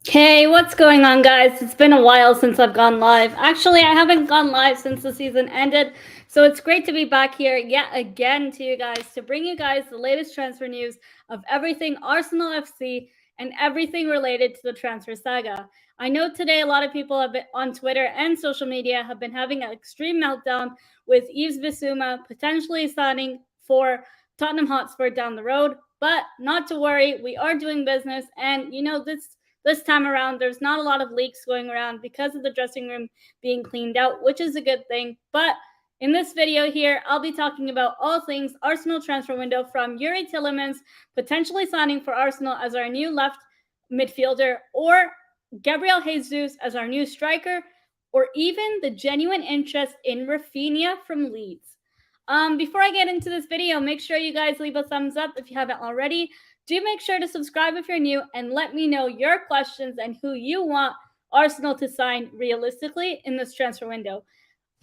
Hey, what's going on, guys? It's been a while since I've gone live. Actually, I haven't gone live since the season ended, so it's great to be back here yet again to you guys to bring you guys the latest transfer news of everything Arsenal FC and everything related to the transfer saga. I know today a lot of people have been on Twitter and social media have been having an extreme meltdown with Yves Bissouma potentially signing for Tottenham Hotspur down the road, but not to worry, we are doing business, and this time around, there's not a lot of leaks going around because of the dressing room being cleaned out, which is a good thing. But in this video here, I'll be talking about all things Arsenal transfer window, from Youri Tielemans potentially signing for Arsenal as our new left midfielder, or Gabriel Jesus as our new striker, or even the genuine interest in Raphinha from Leeds. Before I get into this video, make sure you guys leave a thumbs up if you haven't already. Do make sure to subscribe if you're new, and let me know your questions and who you want Arsenal to sign realistically in this transfer window.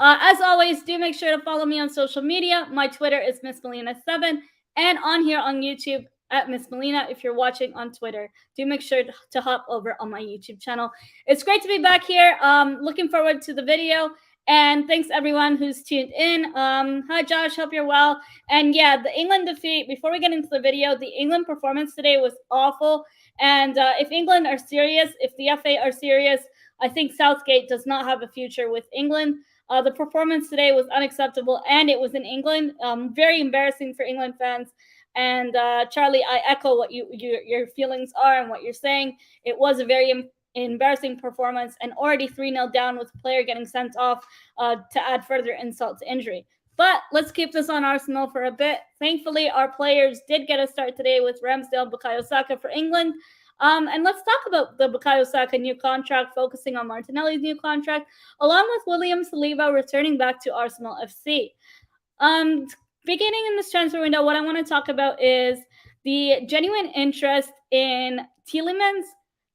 As always, do make sure to follow me on social media. My Twitter is MissMelina7, and on here on YouTube at Miss Melina if you're watching on Twitter. Do make sure to hop over on my YouTube channel. It's great to be back here. Looking forward to the video. And thanks everyone who's tuned in. Hi Josh, hope you're well. And yeah, the England defeat, before we get into the video, the England performance today was awful. And if England are serious, if the FA are serious, I think Southgate does not have a future with England. The performance today was unacceptable, and it was in England. Very embarrassing for England fans. And Charlie, I echo what your feelings are and what you're saying. It was a very embarrassing performance, and already 3-0 down with a player getting sent off to add further insult to injury. But let's keep this on Arsenal for a bit. Thankfully, our players did get a start today with Ramsdale and Bukayo Saka for England. And let's talk about the Bukayo Saka new contract, focusing on Martinelli's new contract, along with William Saliba returning back to Arsenal FC. Beginning in this transfer window, what I want to talk about is the genuine interest in Tielemans,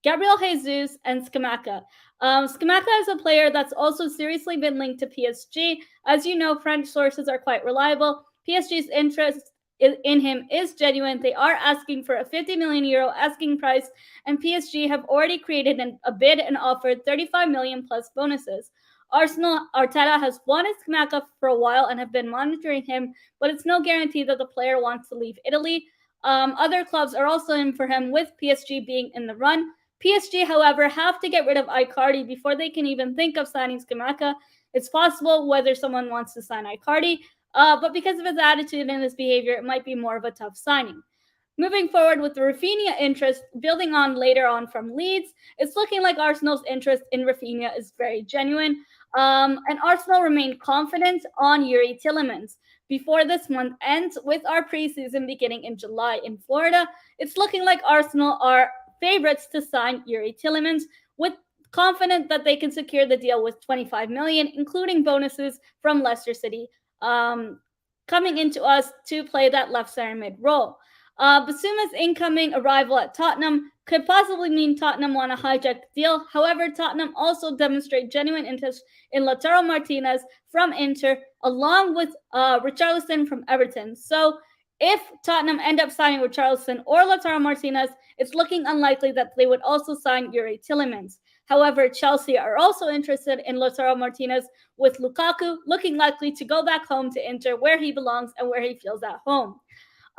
Gabriel Jesus, and Scamacca. Scamacca is a player that's also seriously been linked to PSG. As you know, French sources are quite reliable. PSG's interest in him is genuine. They are asking for a 50 million euro asking price, and PSG have already created a bid and offered 35 million plus bonuses. Arsenal Arteta has wanted Scamacca for a while and have been monitoring him, but it's no guarantee that the player wants to leave Italy. Other clubs are also in for him, with PSG being in the run. PSG, however, have to get rid of Icardi before they can even think of signing Scamacca. It's possible whether someone wants to sign Icardi, but because of his attitude and his behavior, it might be more of a tough signing. Moving forward with the Raphinha interest, building on later on from Leeds, it's looking like Arsenal's interest in Raphinha is very genuine. And Arsenal remain confident on Youri Tielemans. Before this month ends, with our preseason beginning in July in Florida, it's looking like Arsenal are favorites to sign Youri Tielemans, with confident that they can secure the deal with 25 million, including bonuses from Leicester City, coming into us to play that left center mid role. Basuma's incoming arrival at Tottenham could possibly mean Tottenham want to hijack the deal. However, Tottenham also demonstrate genuine interest in Lautaro Martinez from Inter, along with Richarlison from Everton. So if Tottenham end up signing Richarlison or Lautaro Martinez, it's looking unlikely that they would also sign Youri Tielemans. However, Chelsea are also interested in Lautaro Martinez, with Lukaku looking likely to go back home to Inter, where he belongs and where he feels at home.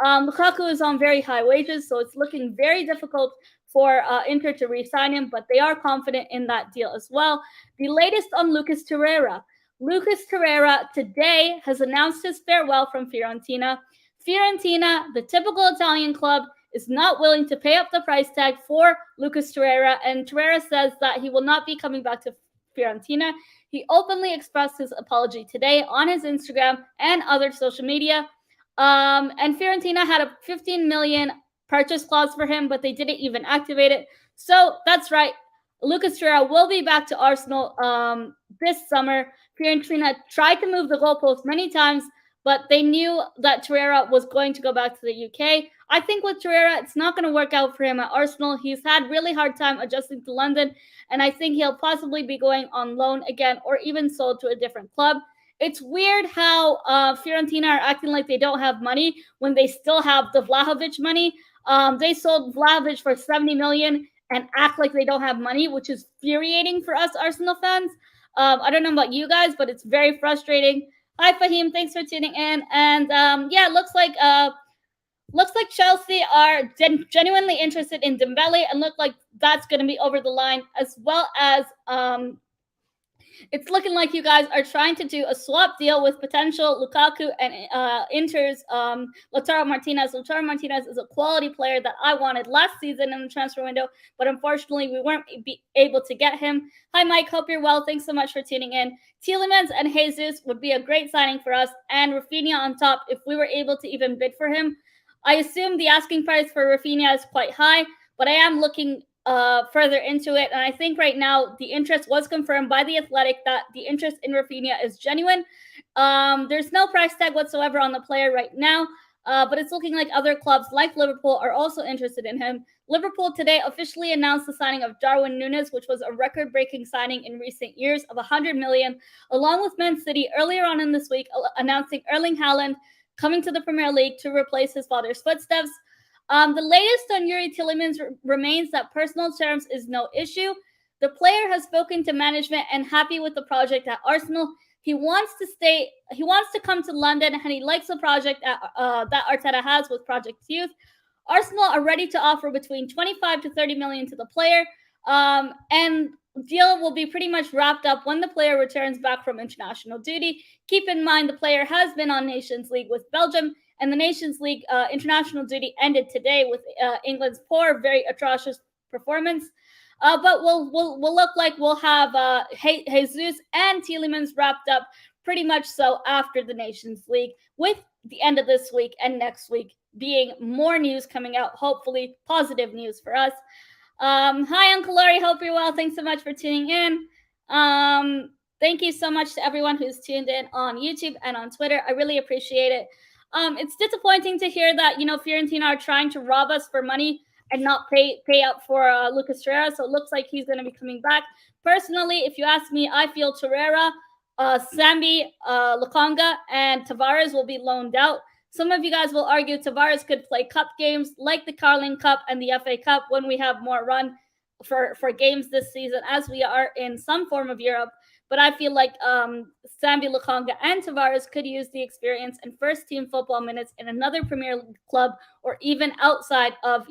Lukaku is on very high wages, so it's looking very difficult for Inter to re-sign him, but they are confident in that deal as well. The latest on Lucas Torreira. Lucas Torreira today has announced his farewell from Fiorentina. Fiorentina, the typical Italian club, is not willing to pay up the price tag for Lucas Torreira, and Torreira says that he will not be coming back to Fiorentina. He openly expressed his apology today on his Instagram and other social media. And Fiorentina had a 15 million purchase clause for him, but they didn't even activate it. So that's right. Lucas Torreira will be back to Arsenal this summer. Fiorentina tried to move the goalpost many times, but they knew that Torreira was going to go back to the UK. I think with Torreira, it's not going to work out for him at Arsenal. He's had really hard time adjusting to London, and I think he'll possibly be going on loan again, or even sold to a different club. It's weird how Fiorentina are acting like they don't have money when they still have the Vlahovic money. They sold Vlahovic for 70 million, and act like they don't have money, which is infuriating for us Arsenal fans. I don't know about you guys, but it's very frustrating. Hi, Fahim. Thanks for tuning in. And yeah, looks like Chelsea are genuinely interested in Dembele, and look like that's going to be over the line, as well as it's looking like you guys are trying to do a swap deal with potential Lukaku and Inter's Lautaro Martinez. Lautaro Martinez is a quality player that I wanted last season in the transfer window, but unfortunately we weren't able to get him. Hi, Mike. Hope you're well. Thanks so much for tuning in. Tielemans and Jesus would be a great signing for us, and Raphinha on top if we were able to even bid for him. I assume the asking price for Raphinha is quite high, but I am looking further into it, and I think right now the interest was confirmed by the Athletic that the interest in Raphinha is genuine. There's no price tag whatsoever on the player right now, but it's looking like other clubs like Liverpool are also interested in him. Liverpool today officially announced the signing of Darwin Núñez, which was a record-breaking signing in recent years of 100 million, along with Man City earlier on in this week announcing Erling Haaland coming to the Premier League to replace his father's footsteps. The latest on Youri Tielemans remains that personal terms is no issue. The player has spoken to management and happy with the project at Arsenal. He wants to stay. He wants to come to London, and he likes the project that Arteta has with Project Youth. Arsenal are ready to offer between 25 to 30 million to the player, and deal will be pretty much wrapped up when the player returns back from international duty. Keep in mind the player has been on Nations League with Belgium, and the Nations League international duty ended today with England's poor, very atrocious performance. But we'll look like we'll have Jesus and Tielemans wrapped up pretty much so after the Nations League, with the end of this week and next week being more news coming out, hopefully positive news for us. Hi, Uncle Laurie. Hope you're well. Thanks so much for tuning in. Thank you so much to everyone who's tuned in on YouTube and on Twitter. I really appreciate it. It's disappointing to hear that, Fiorentina are trying to rob us for money and not pay up for Lucas Torreira. So it looks like he's going to be coming back. Personally, if you ask me, I feel Torreira, Sambi, Lukonga, and Tavares will be loaned out. Some of you guys will argue Tavares could play cup games like the Carling Cup and the FA Cup when we have more run for games this season, as we are in some form of Europe. But I feel like Sambi, Lukonga, and Tavares could use the experience and first-team football minutes in another Premier League club, or even outside of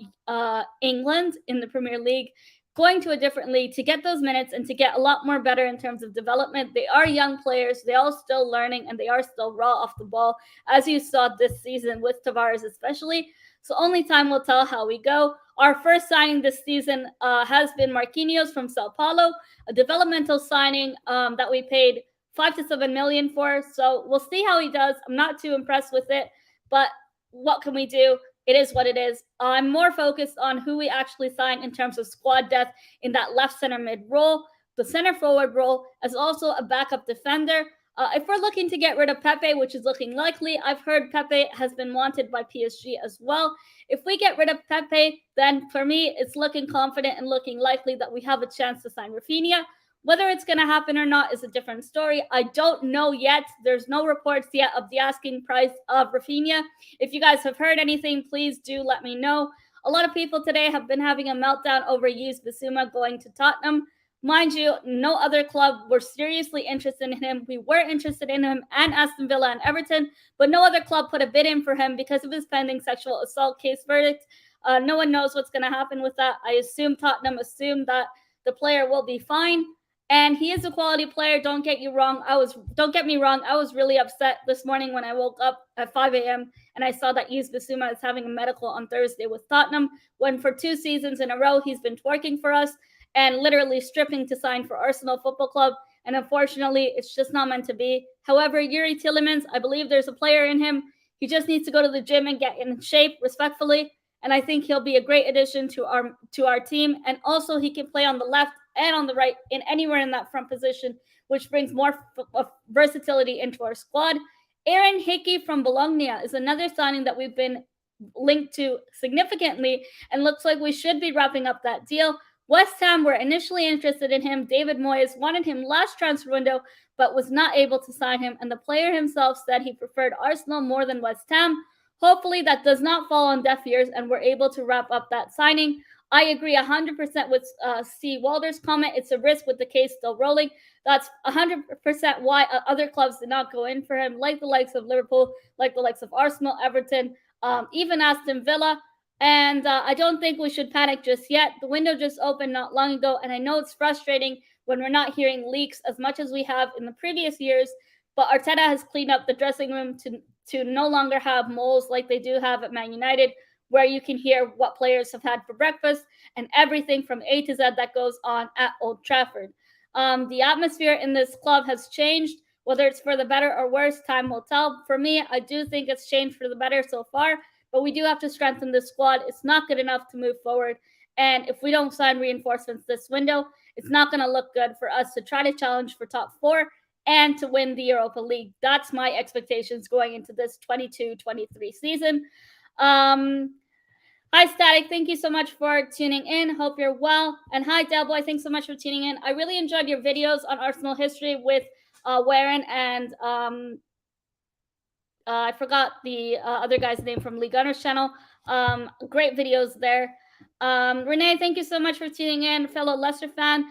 England in the Premier League, going to a different league to get those minutes and to get a lot more better in terms of development. They are young players. They are still learning, and they are still raw off the ball, as you saw this season with Tavares especially. So only time will tell how we go. Our first signing this season has been Marquinhos from Sao Paulo, a developmental signing that we paid 5 to 7 million for. So we'll see how he does. I'm not too impressed with it, but what can we do? It is what it is. I'm more focused on who we actually sign in terms of squad depth in that left center mid role, the center forward role, as also a backup defender. If we're looking to get rid of Pepe, which is looking likely, I've heard Pepe has been wanted by PSG as well. If we get rid of Pepe, then for me, it's looking confident and looking likely that we have a chance to sign Raphinha. Whether it's going to happen or not is a different story. I don't know yet. There's no reports yet of the asking price of Raphinha. If you guys have heard anything, please do let me know. A lot of people today have been having a meltdown over Yves Bissouma going to Tottenham. Mind you, no other club were seriously interested in him. We were interested in him, and Aston Villa and Everton, but no other club put a bid in for him because of his pending sexual assault case verdict. No one knows what's going to happen with that. I assume Tottenham assumed that the player will be fine. And he is a quality player. Don't get me wrong. I was really upset this morning when I woke up at 5 a.m. and I saw that Yves Bissouma is having a medical on Thursday with Tottenham, when for 2 seasons in a row he's been twerking for us and literally stripping to sign for Arsenal Football Club. And unfortunately, it's just not meant to be. However, Youri Tielemans, I believe there's a player in him. He just needs to go to the gym and get in shape respectfully. And I think he'll be a great addition to our team. And also he can play on the left and on the right, in anywhere in that front position, which brings more versatility into our squad. Aaron Hickey from Bologna is another signing that we've been linked to significantly, and looks like we should be wrapping up that deal. West Ham were initially interested in him. David Moyes wanted him last transfer window, but was not able to sign him, and the player himself said he preferred Arsenal more than West Ham. Hopefully that does not fall on deaf ears and we're able to wrap up that signing. I agree 100% with C. Walder's comment. It's a risk with the case still rolling. That's 100% why other clubs did not go in for him, like the likes of Liverpool, like the likes of Arsenal, Everton, even Aston Villa. And I don't think we should panic just yet. The window just opened not long ago, and I know it's frustrating when we're not hearing leaks as much as we have in the previous years. But Arteta has cleaned up the dressing room to no longer have moles like they do have at Man United, where you can hear what players have had for breakfast and everything from A to Z that goes on at Old Trafford. The atmosphere in this club has changed. Whether it's for the better or worse, time will tell. For me, I do think it's changed for the better so far, but we do have to strengthen this squad. It's not good enough to move forward. And if we don't sign reinforcements this window, it's not going to look good for us to try to challenge for top four and to win the Europa League. That's my expectations going into this 22-23 season. Hi, Static. Thank you so much for tuning in. Hope you're well. And hi, Delboy. Thanks so much for tuning in. I really enjoyed your videos on Arsenal history with Warren and I forgot the other guy's name from Lee Gunner's channel. Great videos there. Renee, thank you so much for tuning in, fellow Leicester fan.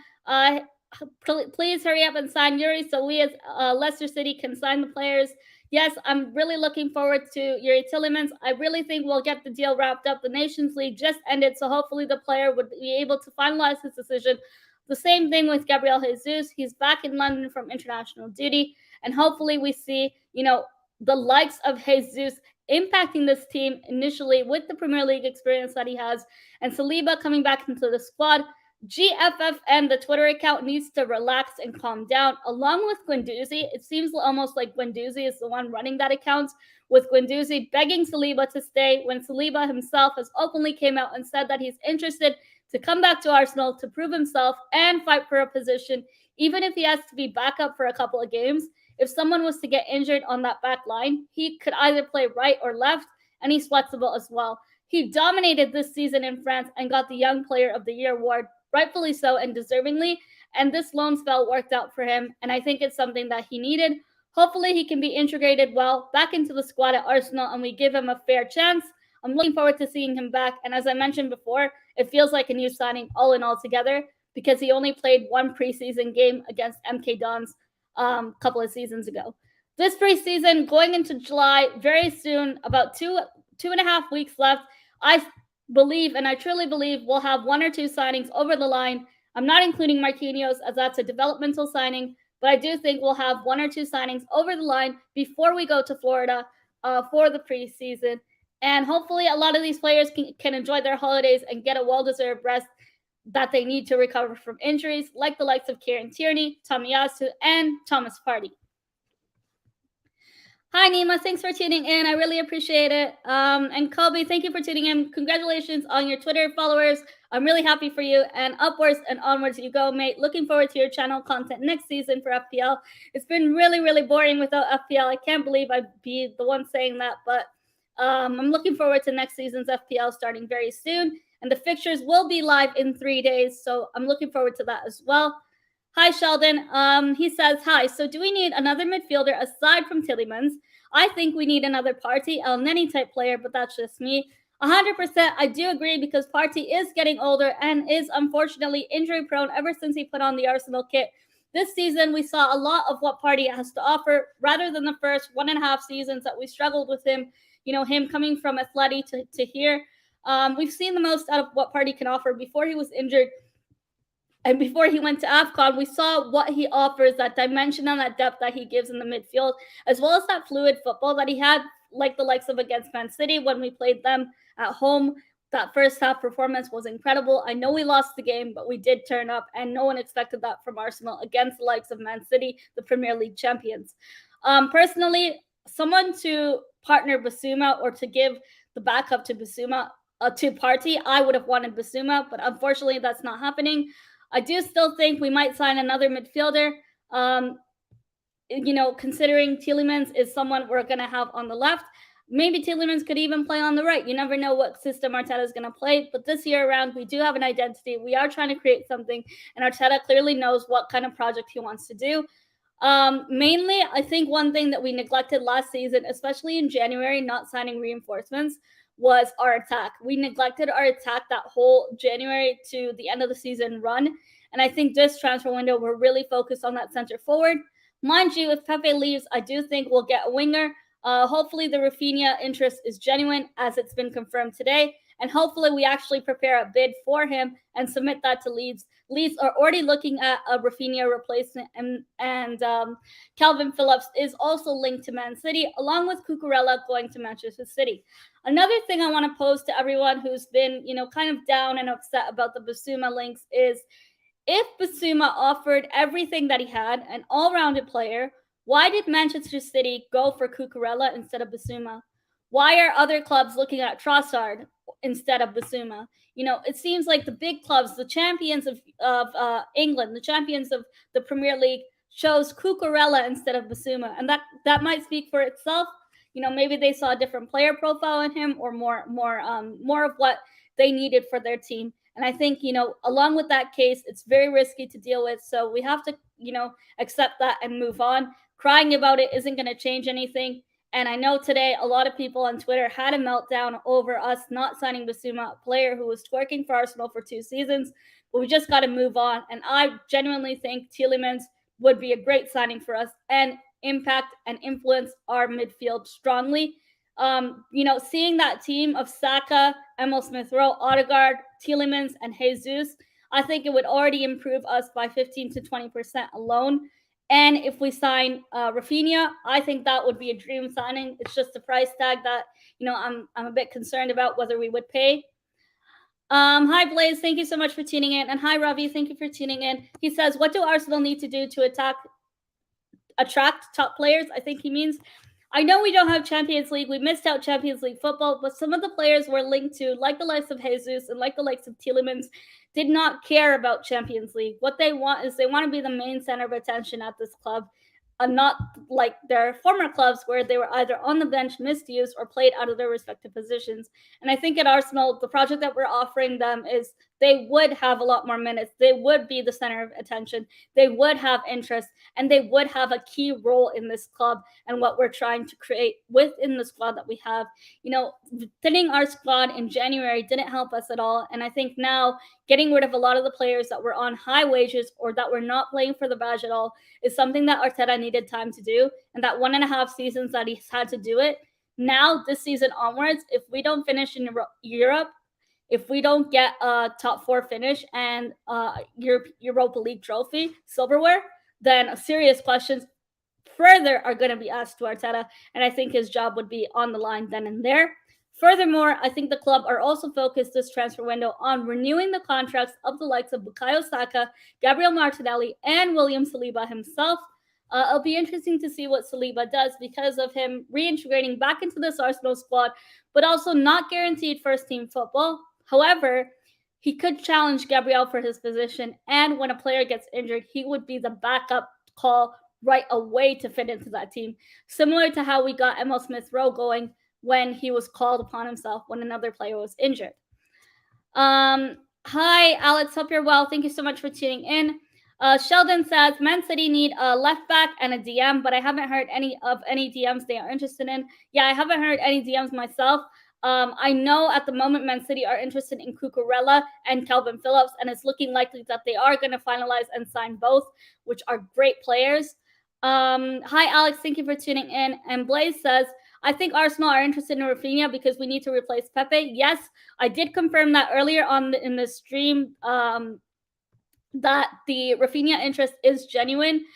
Please hurry up and sign Youri so we as Leicester City can sign the players. Yes, I'm really looking forward to Youri Tielemans. I really think we'll get the deal wrapped up. The Nations League just ended, so hopefully the player would be able to finalize his decision. The same thing with Gabriel Jesus. He's back in London from international duty, and hopefully we see, the likes of Jesus impacting this team initially with the Premier League experience that he has, and Saliba coming back into the squad. GFFN, the Twitter account, needs to relax and calm down. Along with Guendouzi, it seems almost like Guendouzi is the one running that account, with Guendouzi begging Saliba to stay when Saliba himself has openly came out and said that he's interested to come back to Arsenal to prove himself and fight for a position, even if he has to be back up for a couple of games. If someone was to get injured on that back line, he could either play right or left, and he's flexible as well. He dominated this season in France and got the Young Player of the Year award, rightfully so and deservingly, and this loan spell worked out for him, and I think it's something that he needed. Hopefully he can be integrated well back into the squad at Arsenal and we give him a fair chance. I'm looking forward to seeing him back, and as I mentioned before, it feels like a new signing all in all together because he only played one preseason game against MK Dons a couple of seasons ago. This preseason, going into July, very soon, about two and a half weeks left, I believe, and I truly believe, we'll have one or two signings over the line. I'm not including Marquinhos as that's a developmental signing, but I do think we'll have one or two signings over the line before we go to Florida for the preseason. And hopefully a lot of these players can enjoy their holidays and get a well-deserved rest that they need to recover from injuries, like the likes of Kieran Tierney, Tomiyasu, and Thomas Partey. Hi, Nima. Thanks for tuning in. I really appreciate it. And Kobe, thank you for tuning in. Congratulations on your Twitter followers. I'm really happy for you. And upwards and onwards you go, mate. Looking forward to your channel content next season for FPL. It's been really, really boring without FPL. I can't believe I'd be the one saying that. But I'm looking forward to next season's FPL starting very soon. And the fixtures will be live in 3 days. So I'm looking forward to that as well. Hi, Sheldon. He says, hi. So do we need another midfielder aside from Tielemans? I think we need another Partey, El Neni type player, but that's just me. 100% I do agree because Partey is getting older and is unfortunately injury prone ever since he put on the Arsenal kit. This season, we saw a lot of what Partey has to offer rather than the first 1.5 seasons that we struggled with him, him coming from Atleti to here. We've seen the most out of what Partey can offer before he was injured. And before he went to AFCON, we saw what he offers, that dimension and that depth that he gives in the midfield, as well as that fluid football that he had, like the likes of against Man City when we played them at home. That first half performance was incredible. I know we lost the game, but we did turn up, and no one expected that from Arsenal against the likes of Man City, the Premier League champions. Personally, someone to partner Basuma or to give the backup to Basuma, to Partey, I would have wanted Basuma, but unfortunately that's not happening. I do still think we might sign another midfielder. Considering Tielemans is someone we're going to have on the left. Maybe Tielemans could even play on the right. You never know what system Arteta is going to play. But this year around, we do have an identity. We are trying to create something. And Arteta clearly knows what kind of project he wants to do. Mainly, I think one thing that we neglected last season, especially in January, not signing reinforcements, was our attack. We neglected our attack that whole January to the end of the season run. And I think this transfer window, we're really focused on that center forward. Mind you, if Pepe leaves, I do think we'll get a winger. Hopefully the Raphinha interest is genuine, as it's been confirmed today. And hopefully we actually prepare a bid for him and submit that to Leeds. Leeds are already looking at a Raphinha replacement, and Calvin Phillips is also linked to Man City, along with Cucurella going to Manchester City. Another thing I want to pose to everyone who's been, kind of down and upset about the Bissouma links is, if Bissouma offered everything that he had, an all-rounded player, why did Manchester City go for Cucurella instead of Bissouma? Why are other clubs looking at Trossard instead of Bissouma? It seems like the big clubs, the champions of England, the champions of the Premier League, chose Cucurella instead of Bissouma, and that might speak for itself. Maybe they saw a different player profile in him, or more of what they needed for their team. And I think, along with that case, it's very risky to deal with. So we have to, accept that and move on. Crying about it isn't going to change anything. And I know today a lot of people on Twitter had a meltdown over us not signing Bissouma, a player who was twerking for Arsenal for 2 seasons. But we just got to move on. And I genuinely think Tielemans would be a great signing for us and impact and influence our midfield strongly. Seeing that team of Saga, Emil Smith-Rowe, Odegaard, Tielemans, and Jesus, I think it would already improve us by 15 to 20% alone. And if we sign Raphinha, I think that would be a dream signing. It's just the price tag that, I'm a bit concerned about whether we would pay. Hi, Blaze. Thank you so much for tuning in. And hi, Ravi. Thank you for tuning in. He says, what do Arsenal need to do to attract top players? I think he means, I know we don't have Champions League. We missed out Champions League football, but some of the players we're linked to, like the likes of Jesus and like the likes of Tielemans, did not care about Champions League. What they want is they want to be the main center of attention at this club, and not like their former clubs where they were either on the bench, misused, or played out of their respective positions. And I think at Arsenal, the project that we're offering them is they would have a lot more minutes. They would be the center of attention. They would have interest, and they would have a key role in this club and what we're trying to create within the squad that we have. Thinning our squad in January didn't help us at all. And I think now getting rid of a lot of the players that were on high wages or that were not playing for the badge at all is something that Arteta needed time to do. And that 1.5 seasons that he's had to do it, now this season onwards, if we don't finish in Europe, if we don't get a top 4 finish and Europa League trophy, silverware, then serious questions further are going to be asked to Arteta. And I think his job would be on the line then and there. Furthermore, I think the club are also focused this transfer window on renewing the contracts of the likes of Bukayo Saka, Gabriel Martinelli, and William Saliba himself. It'll be interesting to see what Saliba does because of him reintegrating back into this Arsenal squad, but also not guaranteed first-team football. However, he could challenge Gabriel for his position, and when a player gets injured, he would be the backup call right away to fit into that team, similar to how we got Emil Smith-Rowe going when he was called upon himself when another player was injured. Hi, Alex. Hope you're well. Thank you so much for tuning in. Sheldon says, Man City need a left back and a DM, but I haven't heard any DMs they are interested in. Yeah, I haven't heard any DMs myself. I know at the moment Man City are interested in Cucurella and Calvin Phillips, and it's looking likely that they are going to finalize and sign both, which are great players. Hi, Alex. Thank you for tuning in. And Blaze says, I think Arsenal are interested in Raphinha because we need to replace Pepe. Yes, I did confirm that earlier on in the stream that the Raphinha interest is genuine.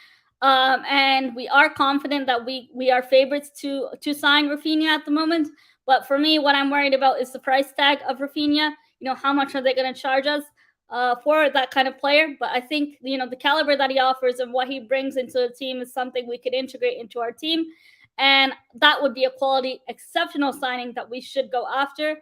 And we are confident that we are favorites to sign Raphinha at the moment. But for me, what I'm worried about is the price tag of Raphinha. How much are they going to charge us for that kind of player? But I think, the caliber that he offers and what he brings into the team is something we could integrate into our team. And that would be a quality, exceptional signing that we should go after.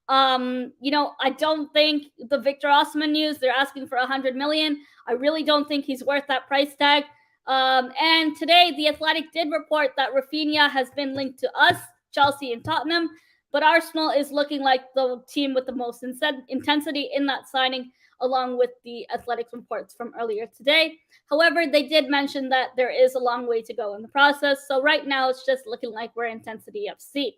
I don't think the Victor Osimhen news, they're asking for 100 million. I really don't think he's worth that price tag. And today, The Athletic did report that Raphinha has been linked to us, Chelsea, and Tottenham. But Arsenal is looking like the team with the most intensity in that signing, along with the Athletic reports from earlier today. However, they did mention that there is a long way to go in the process. So right now, it's just looking like we're Intensity FC.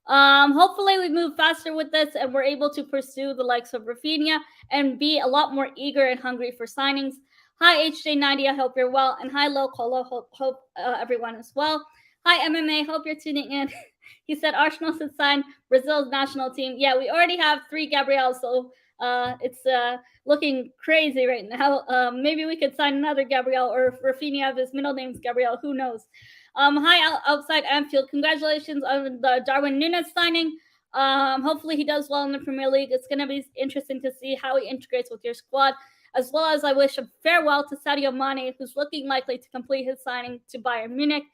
Hopefully we move faster with this and we're able to pursue the likes of Raphinha and be a lot more eager and hungry for signings. Hi HJ90, I hope you're well, and hi Low Colo, hope everyone is well. Hi MMA, hope you're tuning in. He said Arsenal should sign Brazil's national team. Yeah, we already have 3 Gabriels, so it's looking crazy right now. Maybe we could sign another Gabriel, or if Raphinha, if his middle name's Gabriel, who knows? Hi outside Anfield, congratulations on the Darwin Núñez signing. Hopefully he does well in the Premier League. It's going to be interesting to see how he integrates with your squad, as well as I wish a farewell to Sadio Mane, who's looking likely to complete his signing to Bayern Munich.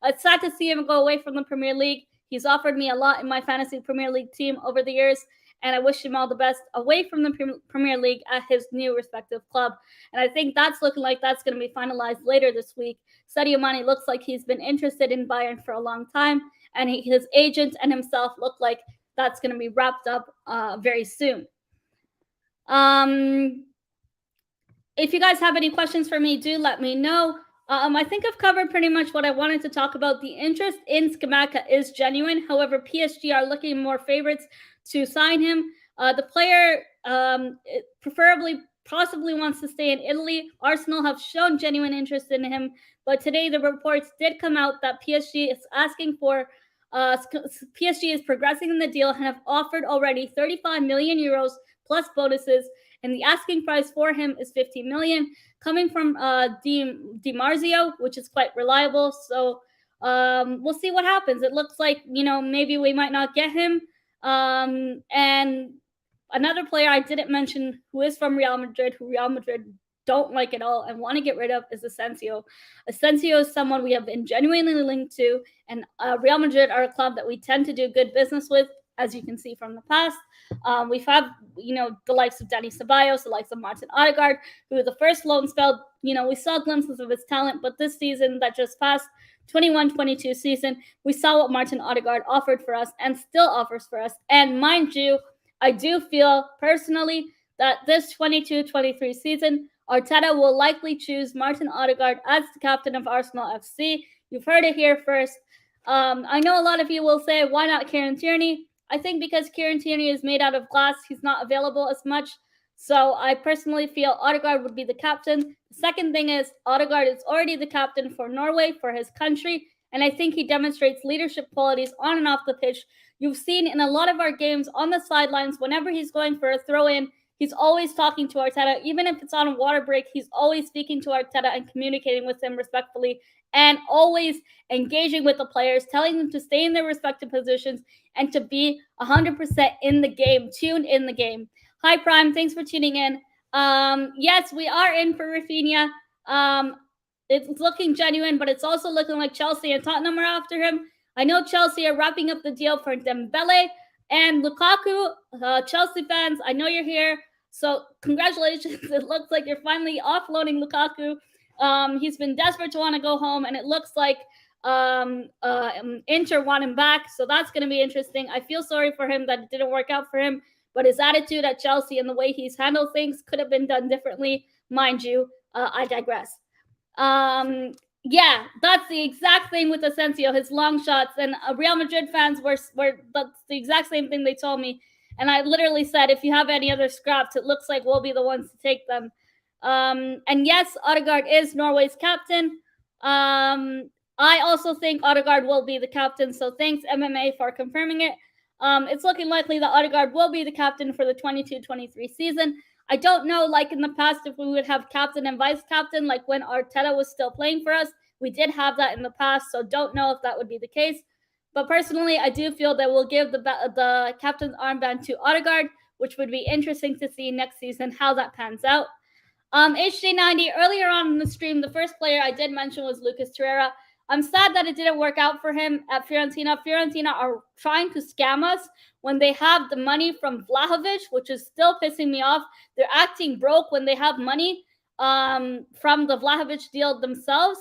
It's sad to see him go away from the Premier League. He's offered me a lot in my fantasy Premier League team over the years, and I wish him all the best away from the Premier League at his new respective club. And I think that's looking like that's going to be finalized later this week. Sadio Mane looks like he's been interested in Bayern for a long time, and his agent and himself look like that's going to be wrapped up very soon. If you guys have any questions for me, do let me know. I think I've covered pretty much what I wanted to talk about. The interest in Scamacca is genuine. However, PSG are looking more favorites to sign him. The player possibly wants to stay in Italy. Arsenal have shown genuine interest in him, but today the reports did come out that PSG is asking for PSG is progressing in the deal and have offered already 35 million euros plus bonuses, and the asking price for him is 50 million, coming from Di Marzio, which is quite reliable. So we'll see what happens. It looks like, maybe we might not get him. And another player I didn't mention who is from Real Madrid, who Real Madrid don't like at all and want to get rid of, is Asensio. Asensio is someone we have been genuinely linked to, and Real Madrid are a club that we tend to do good business with, as you can see from the past. We've had, the likes of Dani Ceballos, the likes of Martin Odegaard, who the first loan spell, we saw glimpses of his talent, but this season that just passed, 21-22 season, we saw what Martin Odegaard offered for us and still offers for us. And mind you, I do feel personally that this 22-23 season, Arteta will likely choose Martin Odegaard as the captain of Arsenal FC. You've heard it here first. I know a lot of you will say, why not Kieran Tierney? I think because Kieran Tierney is made out of glass, he's not available as much. So I personally feel Odegaard would be the captain. The second thing is Odegaard is already the captain for Norway, for his country, and I think he demonstrates leadership qualities on and off the pitch. You've seen in a lot of our games on the sidelines, whenever he's going for a throw-in, he's always talking to Arteta. Even if it's on a water break, he's always speaking to Arteta and communicating with him respectfully, and always engaging with the players, telling them to stay in their respective positions and to be 100% in the game, tuned in the game. Hi, Prime. Thanks for tuning in. Yes, we are in for Raphinha. It's looking genuine, but it's also looking like Chelsea and Tottenham are after him. I know Chelsea are wrapping up the deal for Dembele and Lukaku. Chelsea fans, I know you're here. So congratulations. It looks like you're finally offloading Lukaku. He's been desperate to want to go home, and it looks like Inter want him back. So that's going to be interesting. I feel sorry for him that it didn't work out for him, but his attitude at Chelsea and the way he's handled things could have been done differently. Mind you, I digress. Yeah, that's the exact thing with Asensio, his long shots. And Real Madrid fans were that's the exact same thing they told me. And I literally said, if you have any other scraps, it looks like we'll be the ones to take them. And yes, Odegaard is Norway's captain. I also think Odegaard will be the captain. So thanks, MMA, for confirming it. It's looking likely that Odegaard will be the captain for the 22-23 season. I don't know, like in the past, if we would have captain and vice captain, like when Arteta was still playing for us. We did have that in the past, so don't know if that would be the case. But personally, I do feel that we'll give the captain's armband to Odegaard, which would be interesting to see next season how that pans out. HJ90, earlier on in the stream, the first player I did mention was Lucas Torreira. I'm sad that it didn't work out for him at Fiorentina. Fiorentina are trying to scam us when they have the money from Vlahovic, which is still pissing me off. They're acting broke when they have money from the Vlahovic deal themselves.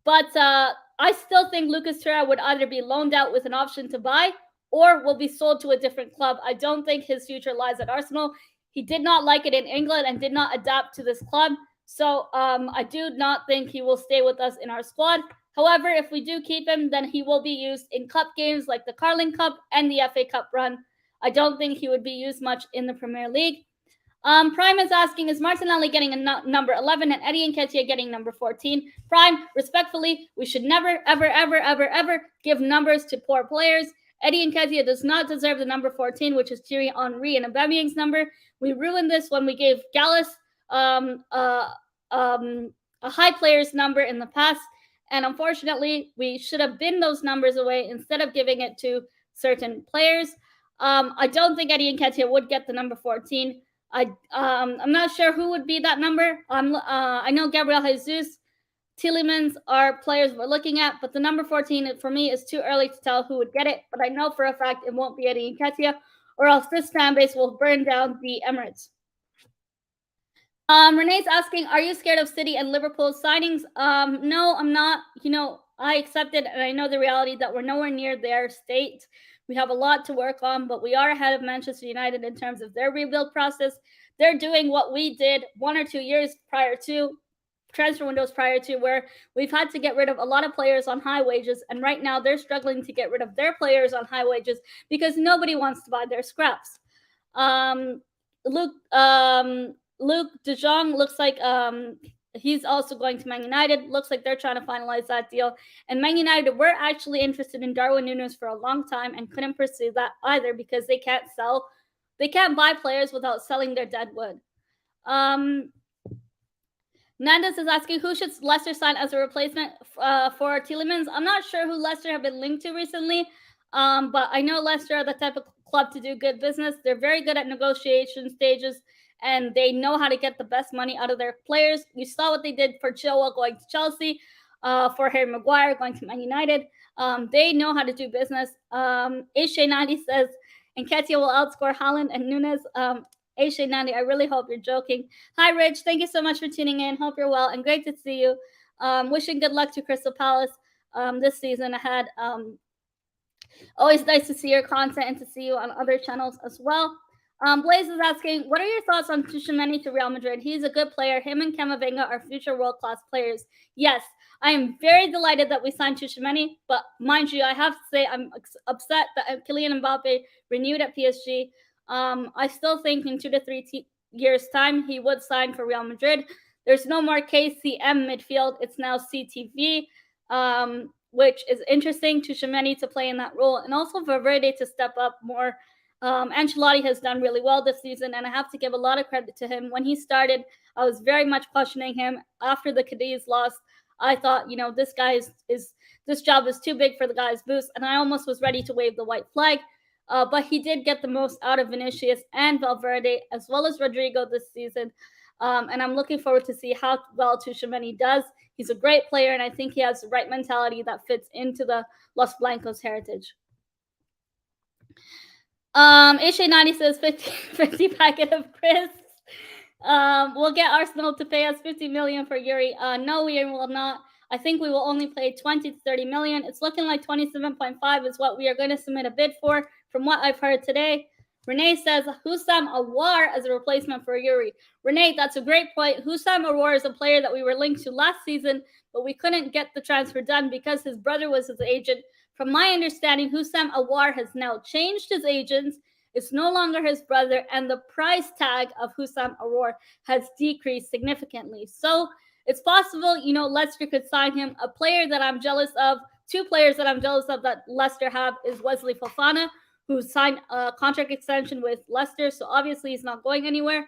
But I still think Lucas Torreira would either be loaned out with an option to buy or will be sold to a different club. I don't think his future lies at Arsenal. He did not like it in England and did not adapt to this club. So I do not think he will stay with us in our squad. However, if we do keep him, then he will be used in cup games like the Carling Cup and the FA Cup run. I don't think he would be used much in the Premier League. Prime is asking, is Martinelli getting a number 11 and Eddie Nketiah getting number 14? Prime, respectfully, we should never, ever, ever, ever, ever give numbers to poor players. Eddie Nketiah does not deserve the number 14, which is Thierry Henry and Aubameyang's number. We ruined this when we gave Gallus a high player's number in the past. And unfortunately, we should have binned those numbers away instead of giving it to certain players. I don't think Eddie Nketiah would get the number 14. I'm not sure who would be that number. I know Gabriel Jesus, Tielemans are players we're looking at, but the number 14 for me is too early to tell who would get it. But I know for a fact it won't be Eddie Nketiah, or else this fan base will burn down the Emirates. Renee's asking, are you scared of City and Liverpool signings? No, I'm not. I accept it, and I know the reality that we're nowhere near their state. We have a lot to work on, but we are ahead of Manchester United in terms of their rebuild process. They're doing what we did 1 or 2 years prior to, transfer windows prior to, where we've had to get rid of a lot of players on high wages, and right now they're struggling to get rid of their players on high wages because nobody wants to buy their scraps. Luke De Jong looks like he's also going to Man United. Looks like they're trying to finalize that deal. And Man United were actually interested in Darwin Núñez for a long time and couldn't pursue that either because they can't sell. They can't buy players without selling their dead wood. Nandes is asking, who should Leicester sign as a replacement for Tielemans? I'm not sure who Leicester have been linked to recently, but I know Leicester are the type of club to do good business. They're very good at negotiation stages, and they know how to get the best money out of their players. You saw what they did for Chilwell going to Chelsea, for Harry Maguire going to Man United. They know how to do business. Ashay90 says, Nketiah will outscore Haaland and Núñez. Ashay90, I really hope you're joking. Hi, Rich. Thank you so much for tuning in. Hope you're well, and great to see you. Wishing good luck to Crystal Palace this season ahead. Always nice to see your content and to see you on other channels as well. Blaze is asking, what are your thoughts on Tchouaméni to Real Madrid? He's a good player. Him and Camavinga are future world-class players. Yes, I am very delighted that we signed Tchouaméni, but mind you, I have to say I'm upset that Kylian Mbappe renewed at PSG. I still think in 2 to 3 years' time, he would sign for Real Madrid. There's no more KCM midfield. It's now CTV, which is interesting. Tchouaméni to play in that role, and also Valverde to step up more. Ancelotti has done really well this season, and I have to give a lot of credit to him. When he started, I was very much questioning him. After the Cadiz loss, I thought, this guy this job is too big for the guy's boots, and I almost was ready to wave the white flag. But he did get the most out of Vinicius and Valverde, as well as Rodrigo this season. And I'm looking forward to see how well Tchouaméni does. He's a great player, and I think he has the right mentality that fits into the Los Blancos heritage. Ashay90 says 50 packet of crisps. We'll get Arsenal to pay us 50 million for Youri. No, we will not. I think we will only pay 20 to 30 million. It's looking like 27.5 is what we are going to submit a bid for, from what I've heard today. Renee says Houssam Aouar as a replacement for Youri. Renee, that's a great point. Houssam Aouar is a player that we were linked to last season, but we couldn't get the transfer done because his brother was his agent. From my understanding, Houssam Aouar has now changed his agents. It's no longer his brother, and the price tag of Houssam Aouar has decreased significantly. So it's possible, Leicester could sign him. A player that I'm jealous of, 2 players that I'm jealous of that Leicester have is Wesley Fofana, who signed a contract extension with Leicester, so obviously he's not going anywhere.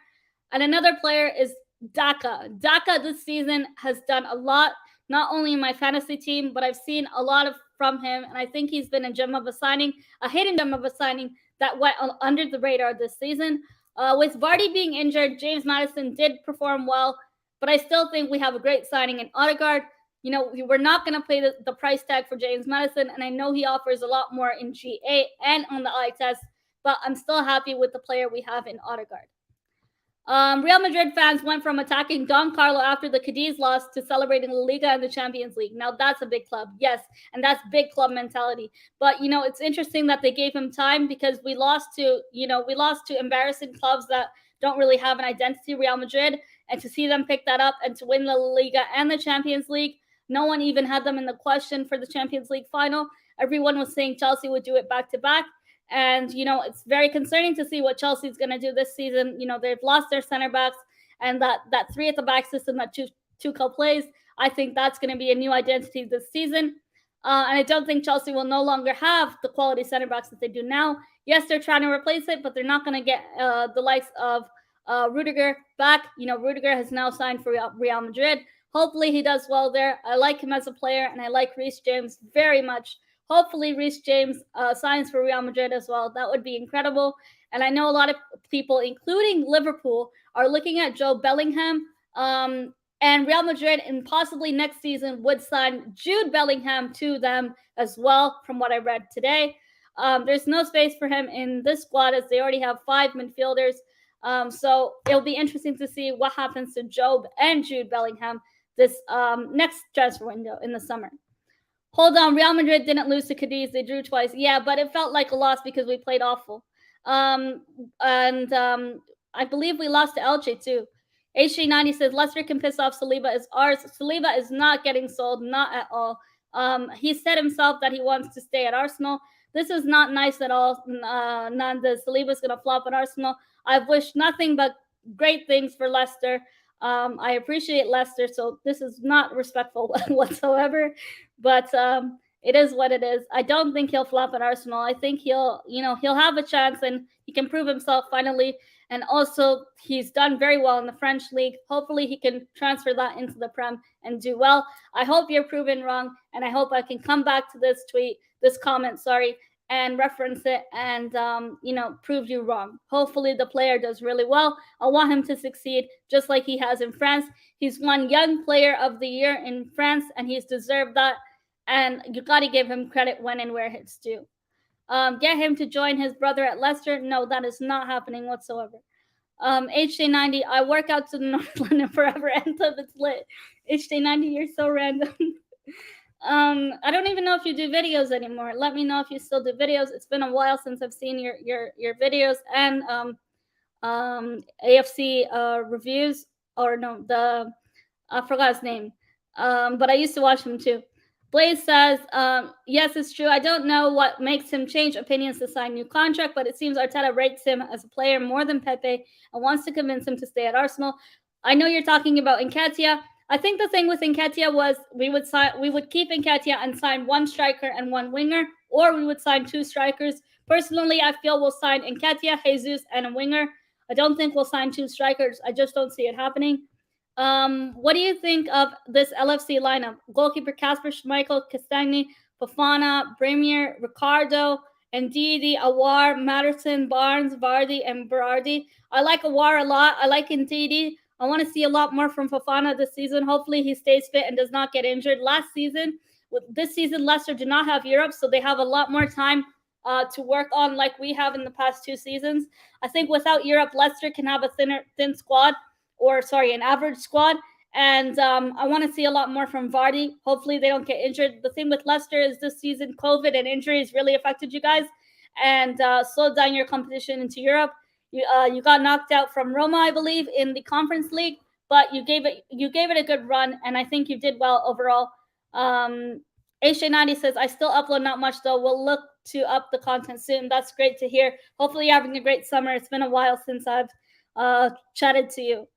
And another player is Daka. Daka this season has done a lot, not only in my fantasy team, but I've seen a lot from him, and I think he's been a gem of a signing, a hidden gem of a signing that went under the radar this season. With Vardy being injured, James Maddison did perform well, but I still think we have a great signing in Odegaard. We're not going to pay the price tag for James Maddison, and I know he offers a lot more in GA and on the eye test, but I'm still happy with the player we have in Odegaard. Real Madrid fans went from attacking Don Carlo after the Cadiz loss to celebrating La Liga and the Champions League. Now, that's a big club, yes, and that's big club mentality. But, it's interesting that they gave him time because we lost to embarrassing clubs that don't really have an identity, Real Madrid, and to see them pick that up and to win the La Liga and the Champions League, No one even had them in the question for the Champions League final. Everyone was saying Chelsea would do it back to back. And, it's very concerning to see what Chelsea's going to do this season. They've lost their center backs, and that three at the back system that Tuchel plays, I think that's going to be a new identity this season. And I don't think Chelsea will no longer have the quality center backs that they do now. Yes, they're trying to replace it, but they're not going to get the likes of Rudiger back. Rudiger has now signed for Real Madrid. Hopefully he does well there. I like him as a player, and I like Reece James very much. Hopefully Reece James signs for Real Madrid as well. That would be incredible. And I know a lot of people, including Liverpool, are looking at Joe Bellingham. And Real Madrid, and possibly next season, would sign Jude Bellingham to them as well, from what I read today. There's no space for him in this squad, as they already have 5 midfielders. So it'll be interesting to see what happens to Job and Jude Bellingham this next transfer window in the summer. Hold on, Real Madrid didn't lose to Cadiz. They drew twice. Yeah, but it felt like a loss because we played awful. I believe we lost to Elche too. HG90 says Leicester can piss off Saliba is ours. Saliba is not getting sold, not at all. He said himself that he wants to stay at Arsenal. This is not nice at all. Nanda, Saliba's going to flop at Arsenal. I've wished nothing but great things for Leicester. I appreciate Leicester, so this is not respectful whatsoever. But it is what it is. I don't think he'll flop at Arsenal. I think he'll have a chance, and he can prove himself finally. And also, he's done very well in the French league. Hopefully, he can transfer that into the Prem and do well. I hope you're proven wrong, and I hope I can come back to this comment, and reference it and, prove you wrong. Hopefully, the player does really well. I want him to succeed just like he has in France. He's won Young Player of the Year in France, and he's deserved that. And you got to give him credit when and where it's due. Get him to join his brother at Leicester. No, that is not happening whatsoever. HJ90, I work out to the North London forever until it's lit. HJ90, you're so random. I don't even know if you do videos anymore. Let me know if you still do videos. It's been a while since I've seen your videos and AFC reviews. Or no, I forgot his name. But I used to watch him too. Blaze says, yes, it's true. I don't know what makes him change opinions to sign new contract, but it seems Arteta rates him as a player more than Pepe and wants to convince him to stay at Arsenal. I know you're talking about Nketiah. I think the thing with Nketiah was we would keep Nketiah and sign one striker and one winger, or we would sign 2 strikers. Personally, I feel we'll sign Nketiah, Jesus, and a winger. I don't think we'll sign 2 strikers. I just don't see it happening. What do you think of this LFC lineup? Goalkeeper Kasper Schmeichel, Castagni, Fofana, Bremier, Ricardo, Ndidi, Awar, Matterson, Barnes, Vardy, and Berardi. I like Awar a lot. I like Ndidi. I want to see a lot more from Fofana this season. Hopefully he stays fit and does not get injured. This season, Leicester do not have Europe, so they have a lot more time to work on like we have in the past 2 seasons. I think without Europe, Leicester can have a thin squad. An average squad. And I want to see a lot more from Vardy. Hopefully they don't get injured. The thing with Leicester is this season, COVID and injuries really affected you guys and slowed down your competition into Europe. You got knocked out from Roma, I believe, in the Conference League, but you gave it a good run, and I think you did well overall. HJ90 says, I still upload not much, though. We'll look to up the content soon. That's great to hear. Hopefully you're having a great summer. It's been a while since I've chatted to you.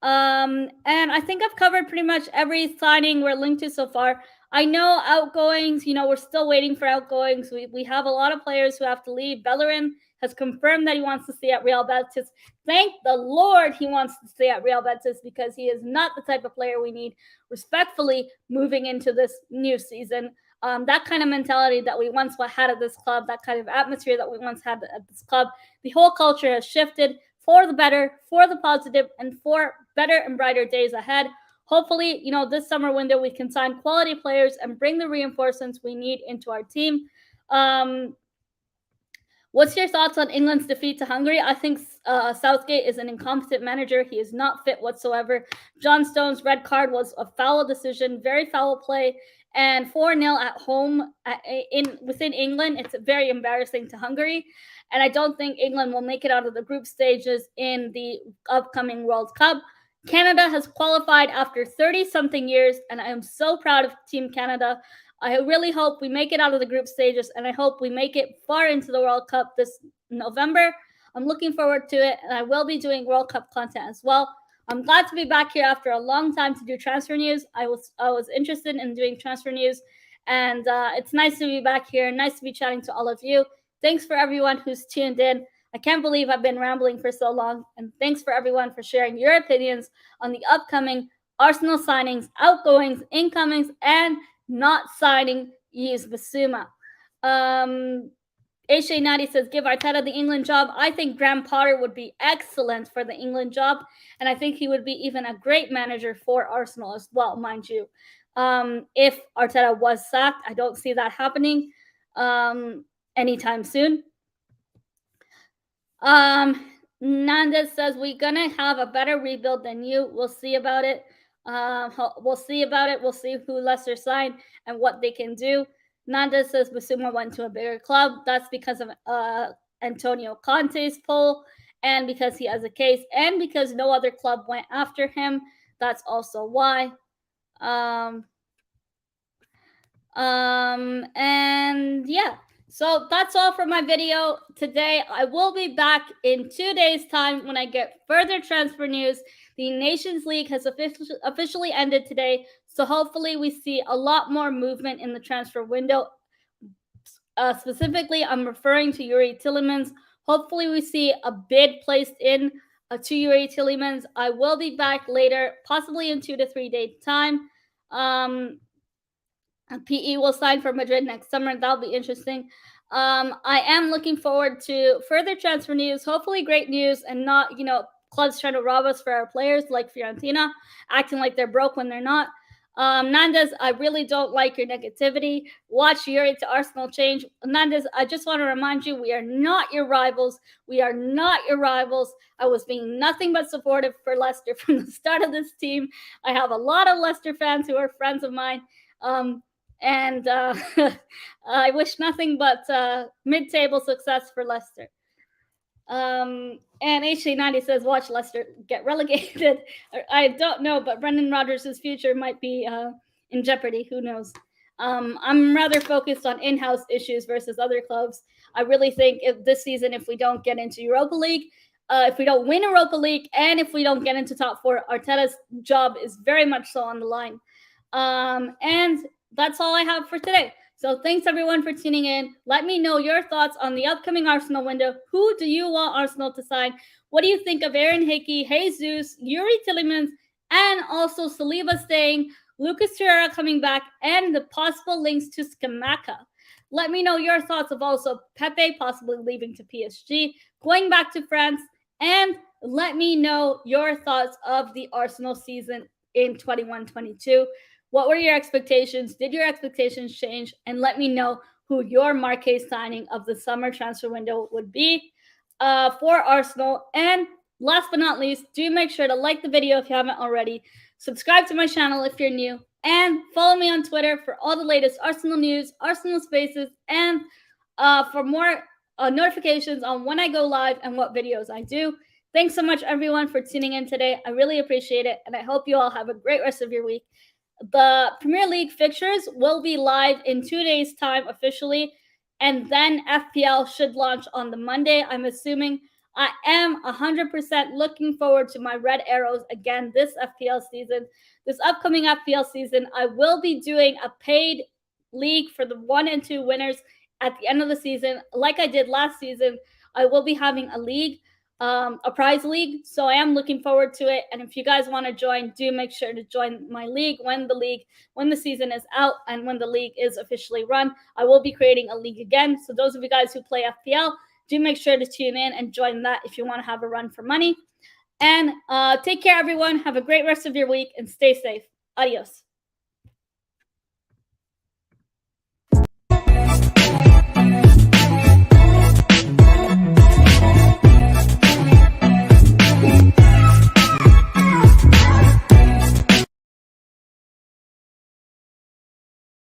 And I think I've covered pretty much every signing we're linked to so far. I know outgoings, we're still waiting for outgoings. We have a lot of players who have to leave. Bellerin has confirmed that he wants to stay at Real Betis. Thank the Lord he wants to stay at Real Betis, because he is not the type of player we need, respectfully, moving into this new season. That kind of mentality that we once had at this club, that kind of atmosphere that we once had at this club, the whole culture has shifted for the better, for the positive, and for better and brighter days ahead. Hopefully, this summer window we can sign quality players and bring the reinforcements we need into our team. What's your thoughts on England's defeat to Hungary? I think Southgate is an incompetent manager. He is not fit whatsoever. John Stones' red card was a foul decision, very foul play, and 4-0 at home within England. It's very embarrassing to Hungary. And I don't think England will make it out of the group stages in the upcoming World Cup. Canada has qualified after 30-something years, and I am so proud of Team Canada. I really hope we make it out of the group stages, and I hope we make it far into the World Cup this November. I'm looking forward to it, and I will be doing World Cup content as well. I'm glad to be back here after a long time to do transfer news. I was interested in doing transfer news, and it's nice to be back here. Nice to be chatting to all of you. Thanks for everyone who's tuned in. I can't believe I've been rambling for so long, and thanks for everyone for sharing your opinions on the upcoming Arsenal signings, outgoings, incomings, and not signing Yves Bissouma. HA90 says, give Arteta the England job. I think Graham Potter would be excellent for the England job, and I think he would be even a great manager for Arsenal as well, mind you. If Arteta was sacked, I don't see that happening anytime soon. Nandez says, we're going to have a better rebuild than you. We'll see about it. We'll see about it. We'll see who Leicester signed and what they can do. Nandez says Bissouma went to a bigger club. That's because of Antonio Conte's pull, and because he has a case, and because no other club went after him. That's also why. And yeah. So that's all for my video today. I will be back in 2 days' time when I get further transfer news. The Nations League has officially ended today, so hopefully we see a lot more movement in the transfer window. Specifically, I'm referring to Youri Tielemans. Hopefully we see a bid placed in to Youri Tielemans. I will be back later, possibly in 2 to 3 days' time. PE will sign for Madrid next summer. That'll be interesting. I am looking forward to further transfer news, hopefully great news, and not, clubs trying to rob us for our players like Fiorentina, acting like they're broke when they're not. Nandez, I really don't like your negativity. Watch Youri to Arsenal change. Nandez, I just want to remind you, we are not your rivals. We are not your rivals. I was being nothing but supportive for Leicester from the start of this team. I have a lot of Leicester fans who are friends of mine. And I wish nothing but mid-table success for Leicester. And HC90 says, watch Leicester get relegated. I don't know, but Brendan Rodgers' future might be in jeopardy. Who knows? I'm rather focused on in-house issues versus other clubs. I really think this season, if we don't get into Europa League, if we don't win Europa League, and if we don't get into top 4, Arteta's job is very much so on the line. And that's all I have for today. So thanks everyone for tuning in. Let me know your thoughts on the upcoming Arsenal window. Who do you want Arsenal to sign? What do you think of Aaron Hickey, Jesus, Youri Tielemans, and also Saliba staying, Lucas Torreira coming back, and the possible links to Scamacca? Let me know your thoughts of also Pepe possibly leaving to PSG, going back to France, and let me know your thoughts of the Arsenal season in 21-22. What were your expectations? Did your expectations change? And let me know who your marquee signing of the summer transfer window would be for Arsenal. And last but not least, do make sure to like the video if you haven't already. Subscribe to my channel if you're new. And follow me on Twitter for all the latest Arsenal news, Arsenal spaces, and for more notifications on when I go live and what videos I do. Thanks so much, everyone, for tuning in today. I really appreciate it. And I hope you all have a great rest of your week. The Premier League fixtures will be live in 2 days' time officially, and then FPL should launch on the Monday, I'm assuming. I am 100% looking forward to my Red Arrows again this FPL season. This upcoming FPL season, I will be doing a paid league for the 1 and 2 winners at the end of the season. Like I did last season, I will be having a league. A prize league, so I am looking forward to it. And if you guys want to join, do make sure to join my league when the season is out and when the league is officially run. I will be creating a league again, so those of you guys who play FPL, do make sure to tune in and join that if you want to have a run for money. And take care, everyone. Have a great rest of your week and stay safe. Adios.